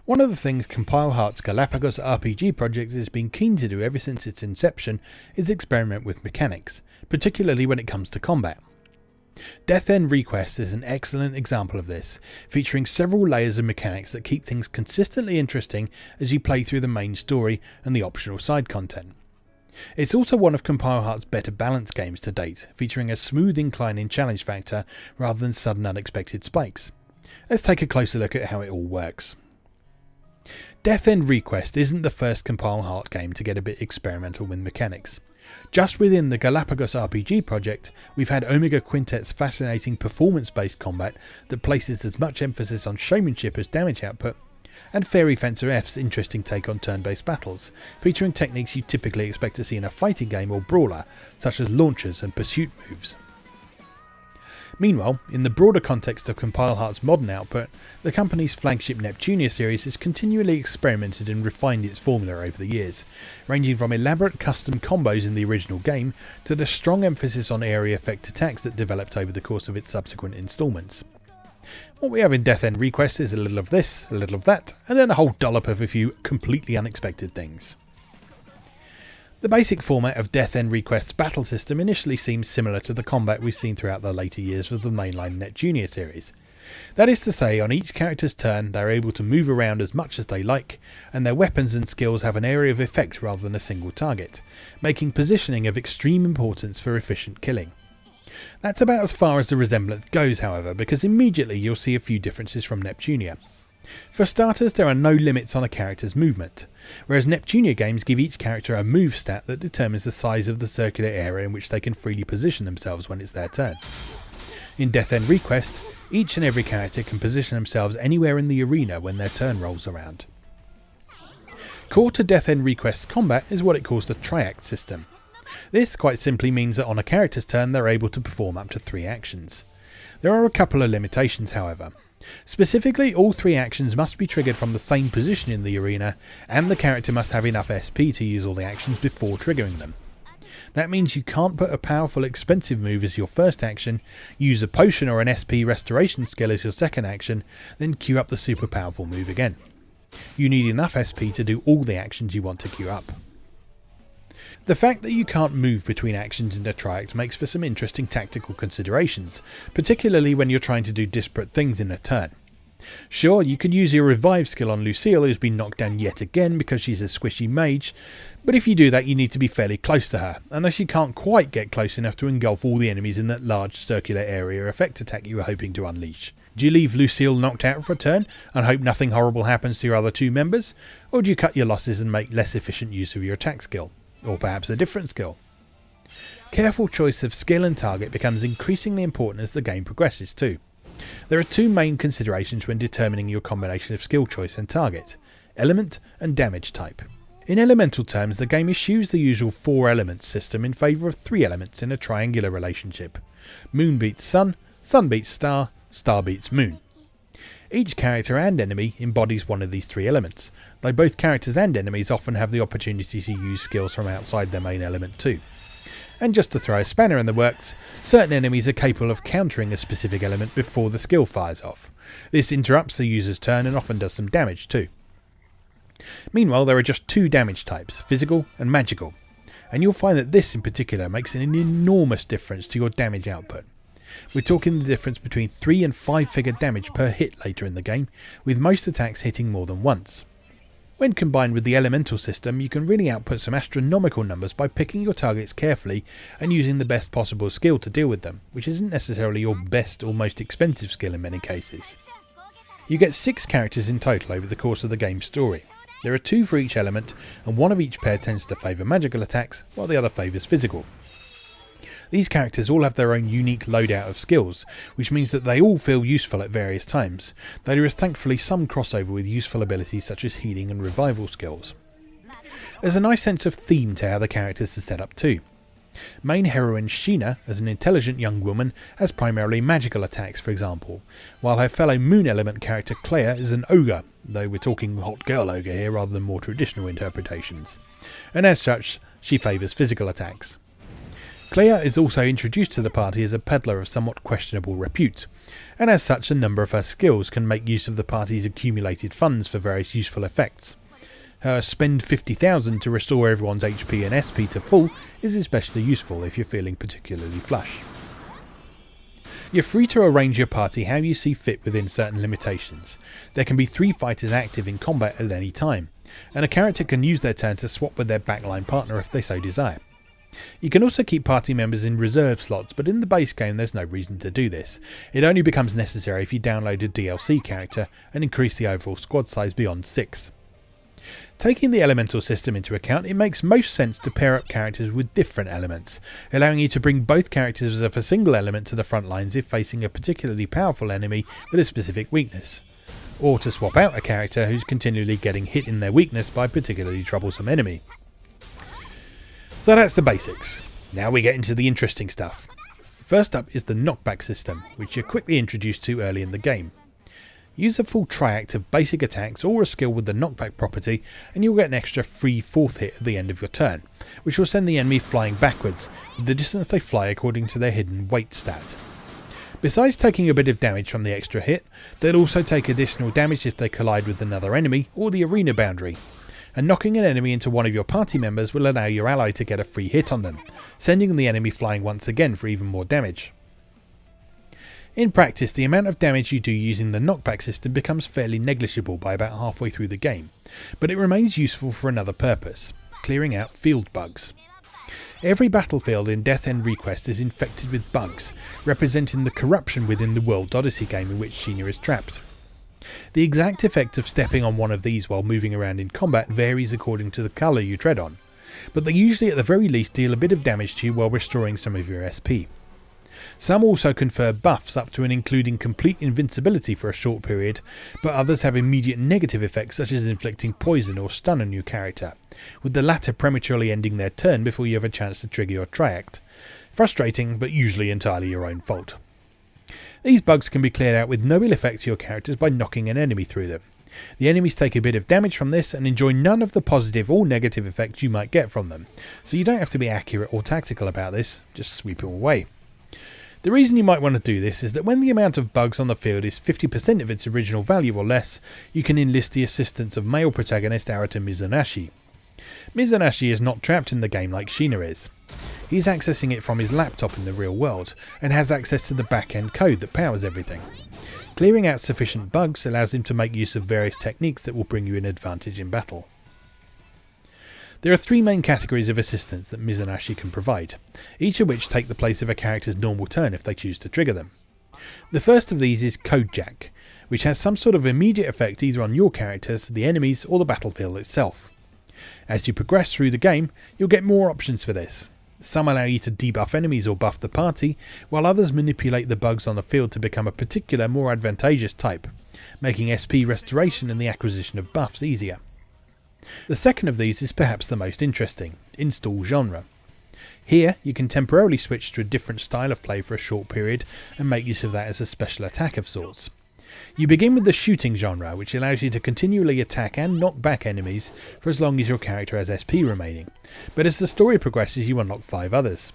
One of the things Compile Heart's Galapagos RPG project has been keen to do ever since its inception is experiment with mechanics, particularly when it comes to combat. Death End Request is an excellent example of this, featuring several layers of mechanics that keep things consistently interesting as you play through the main story and the optional side content. It's also one of Compile Heart's better balanced games to date, featuring a smooth incline in challenge factor rather than sudden unexpected spikes. Let's take a closer look at how it all works. Death End Request isn't the first Compile Heart game to get a bit experimental with mechanics. Just within the Galapagos RPG project, we've had Omega Quintet's fascinating performance-based combat that places as much emphasis on showmanship as damage output, and Fairy Fencer F's interesting take on turn-based battles, featuring techniques you typically expect to see in a fighting game or brawler, such as launchers and pursuit moves. Meanwhile, in the broader context of Compile Heart's modern output, the company's flagship Neptunia series has continually experimented and refined its formula over the years, ranging from elaborate custom combos in the original game to the strong emphasis on area effect attacks that developed over the course of its subsequent instalments. What we have in Death End Request is a little of this, a little of that, and then a whole dollop of a few completely unexpected things. The basic format of Death End Request's battle system initially seems similar to the combat we've seen throughout the later years of the mainline Neptunia series. That is to say, on each character's turn they are able to move around as much as they like, and their weapons and skills have an area of effect rather than a single target, making positioning of extreme importance for efficient killing. That's about as far as the resemblance goes, however, because immediately you'll see a few differences from Neptunia. For starters, there are no limits on a character's movement, whereas Neptunia games give each character a move stat that determines the size of the circular area in which they can freely position themselves when it's their turn. In Death End Request, each and every character can position themselves anywhere in the arena when their turn rolls around. Core to Death End Request's combat is what it calls the Triact system. This quite simply means that on a character's turn they're able to perform up to 3 actions. There are a couple of limitations, however. Specifically, all 3 actions must be triggered from the same position in the arena, and the character must have enough SP to use all the actions before triggering them. That means you can't put a powerful expensive move as your first action, use a potion or an SP restoration skill as your second action, then queue up the super powerful move again. You need enough SP to do all the actions you want to queue up. The fact that you can't move between actions in a Triact makes for some interesting tactical considerations, particularly when you're trying to do disparate things in a turn. Sure, you could use your revive skill on Lucille, who's been knocked down yet again because she's a squishy mage, but if you do that you need to be fairly close to her, unless you can't quite get close enough to engulf all the enemies in that large circular area effect attack you were hoping to unleash. Do you leave Lucille knocked out for a turn and hope nothing horrible happens to your other 2 members, or do you cut your losses and make less efficient use of your attack skill? Or perhaps a different skill? Careful choice of skill and target becomes increasingly important as the game progresses too. There are 2 main considerations when determining your combination of skill choice and target: element and damage type. In elemental terms, the game eschews the usual 4 elements system in favour of 3 elements in a triangular relationship. Moon beats sun, sun beats star, star beats moon. Each character and enemy embodies one of these 3 elements, though both characters and enemies often have the opportunity to use skills from outside their main element too. And just to throw a spanner in the works, certain enemies are capable of countering a specific element before the skill fires off. This interrupts the user's turn and often does some damage too. Meanwhile, there are just 2 damage types, physical and magical, and you'll find that this in particular makes an enormous difference to your damage output. We're talking the difference between 3 and 5 figure damage per hit later in the game, with most attacks hitting more than once. When combined with the elemental system, you can really output some astronomical numbers by picking your targets carefully and using the best possible skill to deal with them, which isn't necessarily your best or most expensive skill in many cases. You get 6 characters in total over the course of the game's story. There are 2 for each element, and one of each pair tends to favour magical attacks, while the other favours physical. These characters all have their own unique loadout of skills, which means that they all feel useful at various times, though there is thankfully some crossover with useful abilities such as healing and revival skills. There's a nice sense of theme to how the characters are set up too. Main heroine Sheena, as an intelligent young woman, has primarily magical attacks, for example, while her fellow moon element character Claire is an ogre, though we're talking hot girl ogre here rather than more traditional interpretations, and as such she favours physical attacks. Clea is also introduced to the party as a peddler of somewhat questionable repute, and as such a number of her skills can make use of the party's accumulated funds for various useful effects. Her spend 50,000 to restore everyone's HP and SP to full is especially useful if you're feeling particularly flush. You're free to arrange your party how you see fit within certain limitations. There can be 3 fighters active in combat at any time, and a character can use their turn to swap with their backline partner if they so desire. You can also keep party members in reserve slots, but in the base game there's no reason to do this. It only becomes necessary if you download a DLC character and increase the overall squad size beyond 6. Taking the elemental system into account, it makes most sense to pair up characters with different elements, allowing you to bring both characters of a single element to the front lines if facing a particularly powerful enemy with a specific weakness, or to swap out a character who's continually getting hit in their weakness by a particularly troublesome enemy. So that's the basics. Now we get into the interesting stuff. First up is the knockback system, which you're quickly introduced to early in the game. Use a full triact of basic attacks or a skill with the knockback property and you'll get an extra free 4th hit at the end of your turn, which will send the enemy flying backwards, with the distance they fly according to their hidden weight stat. Besides taking a bit of damage from the extra hit, they'll also take additional damage if they collide with another enemy or the arena boundary, and knocking an enemy into one of your party members will allow your ally to get a free hit on them, sending the enemy flying once again for even more damage. In practice, the amount of damage you do using the knockback system becomes fairly negligible by about halfway through the game, but it remains useful for another purpose: clearing out field bugs. Every battlefield in Death End Request is infected with bugs, representing the corruption within the World Odyssey game in which Sheena is trapped. The exact effect of stepping on one of these while moving around in combat varies according to the colour you tread on, but they usually at the very least deal a bit of damage to you while restoring some of your SP. Some also confer buffs up to and including complete invincibility for a short period, but others have immediate negative effects such as inflicting poison or stun on your character, with the latter prematurely ending their turn before you have a chance to trigger your triact. Frustrating, but usually entirely your own fault. These bugs can be cleared out with no ill effect to your characters by knocking an enemy through them. The enemies take a bit of damage from this and enjoy none of the positive or negative effects you might get from them, so you don't have to be accurate or tactical about this, just sweep them away. The reason you might want to do this is that when the amount of bugs on the field is 50% of its original value or less, you can enlist the assistance of male protagonist Arata Mizunaishi. Mizunaishi is not trapped in the game like Sheena is. He's accessing it from his laptop in the real world, and has access to the back-end code that powers everything. Clearing out sufficient bugs allows him to make use of various techniques that will bring you an advantage in battle. There are 3 main categories of assistance that Mizunaishi can provide, each of which take the place of a character's normal turn if they choose to trigger them. The first of these is Code Jack, which has some sort of immediate effect either on your characters, the enemies, or the battlefield itself. As you progress through the game, you'll get more options for this. Some allow you to debuff enemies or buff the party, while others manipulate the bugs on the field to become a particular, more advantageous type, making SP restoration and the acquisition of buffs easier. The second of these is perhaps the most interesting: Install Genre. Here, you can temporarily switch to a different style of play for a short period and make use of that as a special attack of sorts. You begin with the shooting genre, which allows you to continually attack and knock back enemies for as long as your character has SP remaining, but as the story progresses you unlock 5 others.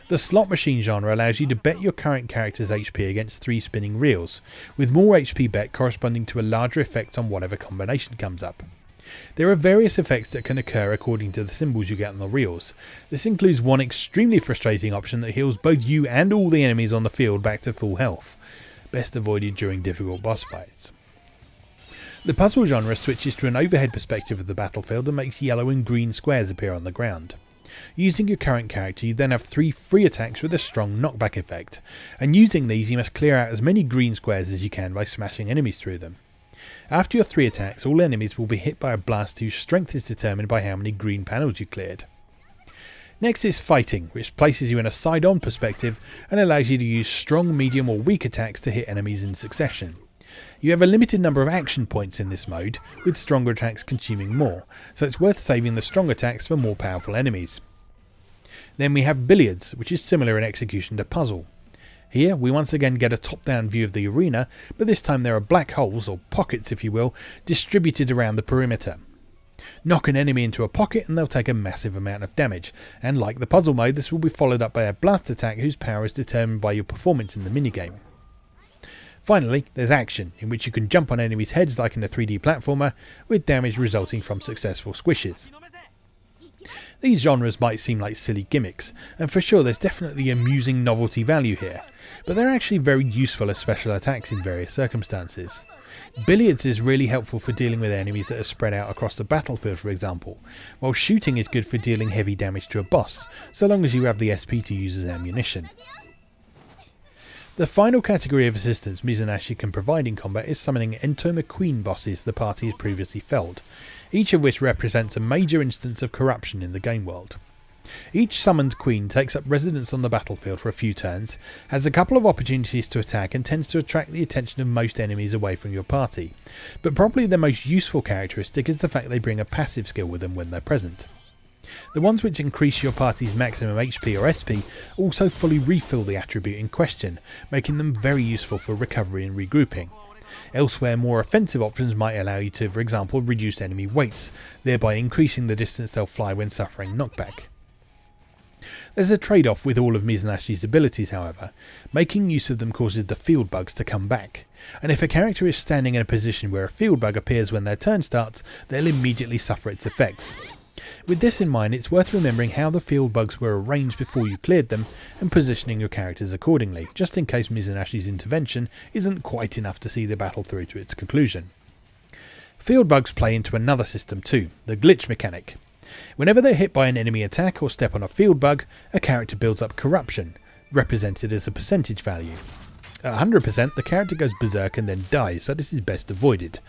The slot machine genre allows you to bet your current character's HP against 3 spinning reels, with more HP bet corresponding to a larger effect on whatever combination comes up. There are various effects that can occur according to the symbols you get on the reels. This includes one extremely frustrating option that heals both you and all the enemies on the field back to full health, best avoided during difficult boss fights. The puzzle genre switches to an overhead perspective of the battlefield and makes yellow and green squares appear on the ground. Using your current character, you then have 3 free attacks with a strong knockback effect, and using these you must clear out as many green squares as you can by smashing enemies through them. After your 3 attacks, all enemies will be hit by a blast whose strength is determined by how many green panels you cleared. Next is fighting, which places you in a side-on perspective and allows you to use strong, medium or weak attacks to hit enemies in succession. You have a limited number of action points in this mode, with stronger attacks consuming more, so it's worth saving the strong attacks for more powerful enemies. Then we have billiards, which is similar in execution to puzzle. Here we once again get a top-down view of the arena, but this time there are black holes, or pockets if you will, distributed around the perimeter. Knock an enemy into a pocket and they'll take a massive amount of damage, and like the puzzle mode, this will be followed up by a blast attack whose power is determined by your performance in the minigame. Finally, there's action, in which you can jump on enemies' heads like in a 3D platformer, with damage resulting from successful squishes. These genres might seem like silly gimmicks, and for sure there's definitely amusing novelty value here, but they're actually very useful as special attacks in various circumstances. Billiards is really helpful for dealing with enemies that are spread out across the battlefield, for example, while shooting is good for dealing heavy damage to a boss, so long as you have the SP to use as ammunition. The final category of assistance Mizunashii can provide in combat is summoning Entoma Queen bosses the party has previously felled, each of which represents a major instance of corruption in the game world. Each summoned queen takes up residence on the battlefield for a few turns, has a couple of opportunities to attack, and tends to attract the attention of most enemies away from your party, but probably the most useful characteristic is the fact they bring a passive skill with them when they're present. The ones which increase your party's maximum HP or SP also fully refill the attribute in question, making them very useful for recovery and regrouping. Elsewhere, more offensive options might allow you to, for example, reduce enemy weights, thereby increasing the distance they'll fly when suffering knockback. There's a trade-off with all of Mizunashii's abilities, however. Making use of them causes the field bugs to come back, and if a character is standing in a position where a field bug appears when their turn starts, they'll immediately suffer its effects. With this in mind, it's worth remembering how the field bugs were arranged before you cleared them, and positioning your characters accordingly, just in case Mizunashii's intervention isn't quite enough to see the battle through to its conclusion. Field bugs play into another system too, the glitch mechanic. Whenever they're hit by an enemy attack or step on a field bug, a character builds up corruption, represented as a percentage value. At 100%, the character goes berserk and then dies, so this is best avoided.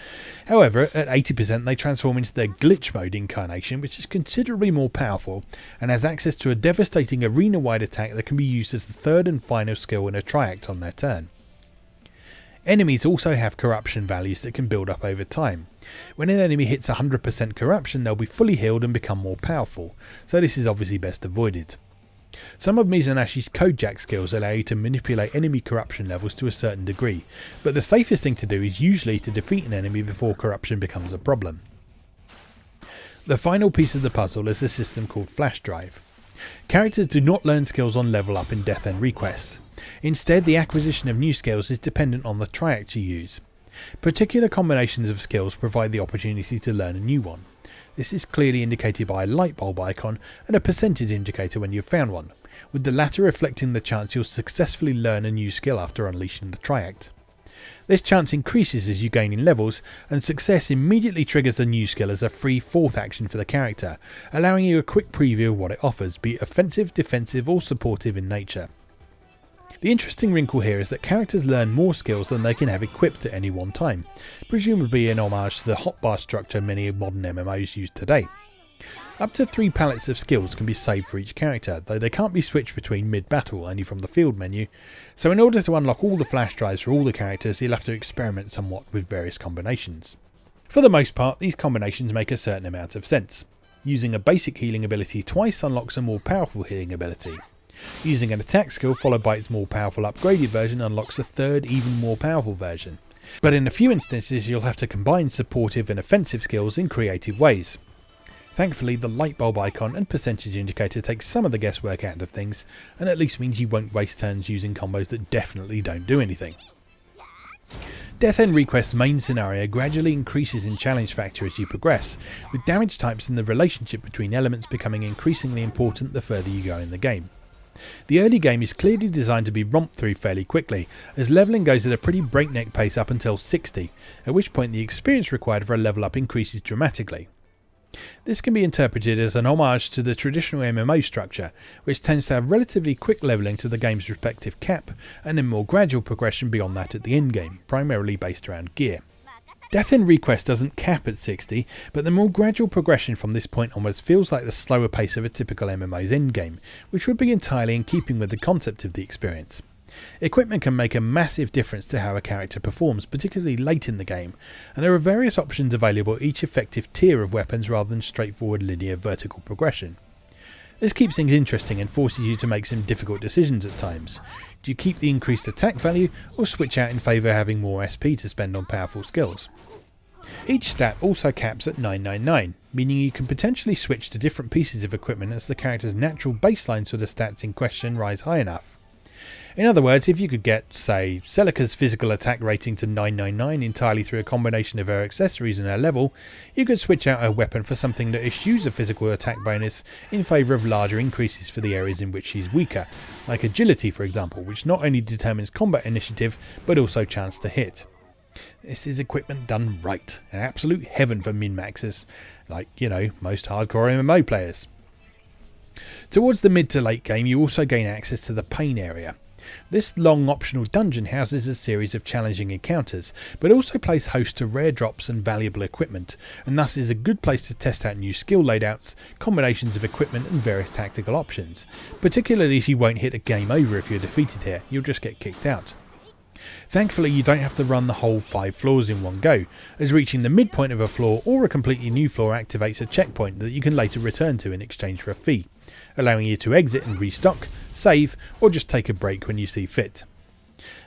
However, at 80% they transform into their glitch mode incarnation, which is considerably more powerful and has access to a devastating arena-wide attack that can be used as the third and final skill in a triact on their turn. Enemies also have corruption values that can build up over time. When an enemy hits 100% corruption, they'll be fully healed and become more powerful, so this is obviously best avoided. Some of Mizunashii's code jack skills allow you to manipulate enemy corruption levels to a certain degree, but the safest thing to do is usually to defeat an enemy before corruption becomes a problem. The final piece of the puzzle is a system called Flash Drive. Characters do not learn skills on level up in Death End Request. Instead, the acquisition of new skills is dependent on the triact you use. Particular combinations of skills provide the opportunity to learn a new one. This is clearly indicated by a light bulb icon and a percentage indicator when you've found one, with the latter reflecting the chance you'll successfully learn a new skill after unleashing the triact. This chance increases as you gain in levels, and success immediately triggers the new skill as a free fourth action for the character, allowing you a quick preview of what it offers, be it offensive, defensive or supportive in nature. The interesting wrinkle here is that characters learn more skills than they can have equipped at any one time, presumably in homage to the hotbar structure many modern MMOs use today. Up to 3 palettes of skills can be saved for each character, though they can't be switched between mid-battle, only from the field menu, so in order to unlock all the flash drives for all the characters, you'll have to experiment somewhat with various combinations. For the most part, these combinations make a certain amount of sense. Using a basic healing ability twice unlocks a more powerful healing ability. Using an attack skill followed by its more powerful upgraded version unlocks a third, even more powerful version. But in a few instances you'll have to combine supportive and offensive skills in creative ways. Thankfully, the light bulb icon and percentage indicator takes some of the guesswork out of things, and at least means you won't waste turns using combos that definitely don't do anything. Death End Request's main scenario gradually increases in challenge factor as you progress, with damage types and the relationship between elements becoming increasingly important the further you go in the game. The early game is clearly designed to be romped through fairly quickly, as levelling goes at a pretty breakneck pace up until 60, at which point the experience required for a level up increases dramatically. This can be interpreted as an homage to the traditional MMO structure, which tends to have relatively quick levelling to the game's respective cap, and then more gradual progression beyond that at the endgame, primarily based around gear. Death End Request doesn't cap at 60, but the more gradual progression from this point onwards feels like the slower pace of a typical MMO's endgame, which would be entirely in keeping with the concept of the experience. Equipment can make a massive difference to how a character performs, particularly late in the game, and there are various options available at each effective tier of weapons rather than straightforward linear vertical progression. This keeps things interesting and forces you to make some difficult decisions at times. Do you keep the increased attack value or switch out in favour of having more SP to spend on powerful skills? Each stat also caps at 999, meaning you can potentially switch to different pieces of equipment as the character's natural baselines for the stats in question rise high enough. In other words, if you could get, say, Celica's physical attack rating to 999 entirely through a combination of her accessories and her level, you could switch out her weapon for something that eschews a physical attack bonus in favour of larger increases for the areas in which she's weaker, like agility for example, which not only determines combat initiative but also chance to hit. This is equipment done right, an absolute heaven for min-maxers, like, most hardcore MMO players. Towards the mid to late game you also gain access to the Pain area. This long optional dungeon houses a series of challenging encounters, but also plays host to rare drops and valuable equipment, and thus is a good place to test out new skill loadouts, combinations of equipment and various tactical options, particularly as you won't hit a game over if you're defeated here, you'll just get kicked out. Thankfully you don't have to run the whole 5 floors in one go, as reaching the midpoint of a floor or a completely new floor activates a checkpoint that you can later return to in exchange for a fee, allowing you to exit and restock, save, or just take a break when you see fit.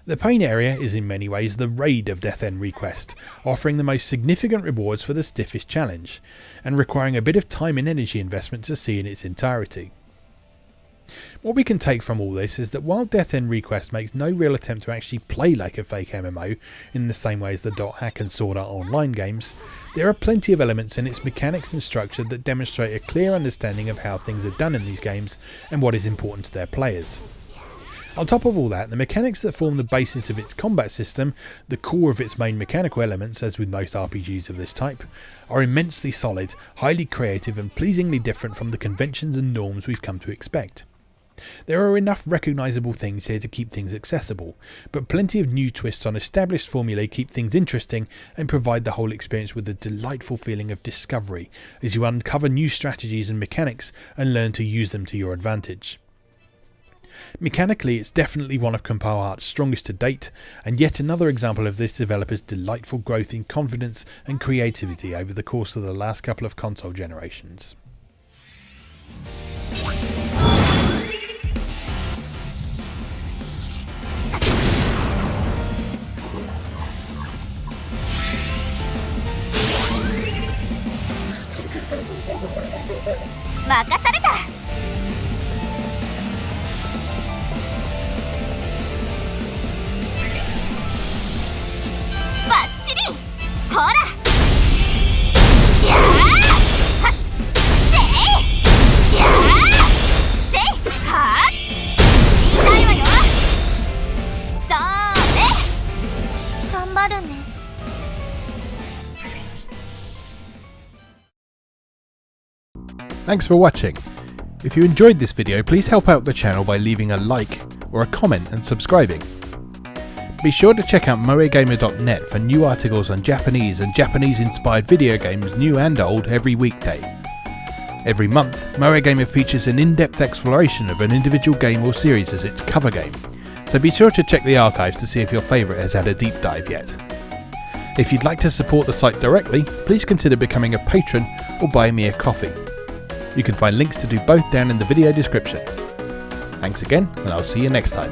The Pain area is in many ways the raid of Death End Request, offering the most significant rewards for the stiffest challenge, and requiring a bit of time and energy investment to see in its entirety. What we can take from all this is that while Death End Request makes no real attempt to actually play like a fake MMO in the same way as the Dot Hack and Sword Art Online games, there are plenty of elements in its mechanics and structure that demonstrate a clear understanding of how things are done in these games and what is important to their players. On top of all that, the mechanics that form the basis of its combat system, the core of its main mechanical elements as with most RPGs of this type, are immensely solid, highly creative and pleasingly different from the conventions and norms we've come to expect. There are enough recognisable things here to keep things accessible, but plenty of new twists on established formulae keep things interesting and provide the whole experience with a delightful feeling of discovery as you uncover new strategies and mechanics and learn to use them to your advantage. Mechanically, it's definitely one of Compile Heart's strongest to date, and yet another example of this developer's delightful growth in confidence and creativity over the course of the last couple of console generations. Thanks for watching. If you enjoyed this video, please help out the channel by leaving a like or a comment and subscribing. Be sure to check out moegamer.net for new articles on Japanese and Japanese-inspired video games, new and old, every weekday. Every month, Moegamer features an in-depth exploration of an individual game or series as its cover game, so be sure to check the archives to see if your favourite has had a deep dive yet. If you'd like to support the site directly, please consider becoming a patron or buying me a coffee. You can find links to do both down in the video description. Thanks again, and I'll see you next time.